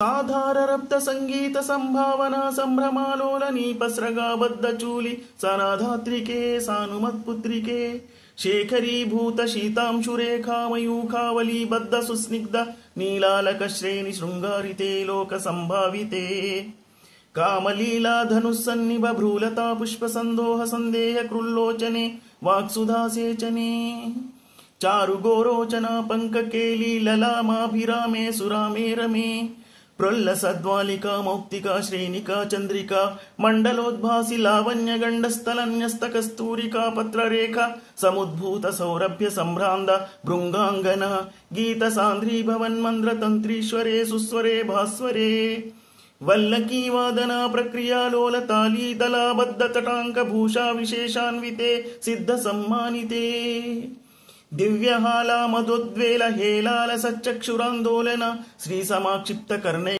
సాధార రప్త సంగీత సంభావన సంభ్రమాలోలని పస్రగాబద్ధ చూలి సనాధాత్రికే సానుమత్పుత్రికే శేఖరీభూత శీతాంశురేఖామయూఖావళీ బద్ధ సుస్నిగ్ధ నీలాలక శ్రేణి శృంగారితే లోక సంభావితే కామలీలా ధనుస్సన్నిభ భ్రూలతా పుష్ప సందోహ సందేహ కృల్లోచనే వాక్సుధాసేచనే చారు గోరోచన పంకకేళీ లలామాభిరామే సురామే రమే ప్రొల్ల సద్వాలికా మౌక్తికా శ్రేణికా చంద్రికా మండలోద్భాసి లావణ్య గండస్థలన్యస్త కస్తూరికా పత్రరేఖ సముద్భూత సౌరభ్య సంభ్రాంద భృంగాంగన గీత సాంద్రీ భవన్మంద్ర తంత్రీశ్వరే సుస్వరే భాస్వరే వల్లకీ వాదన ప్రక్రియాలోల తాళీదలాబద్ధ తటాంక భూషా విశేషాన్వితే సిద్ధ సమ్మానితే దివ్యహాలా మధోద్వేల హేలాల సచ్చక్షురాందోళన శ్రీ సమాక్షిప్త కర్ణే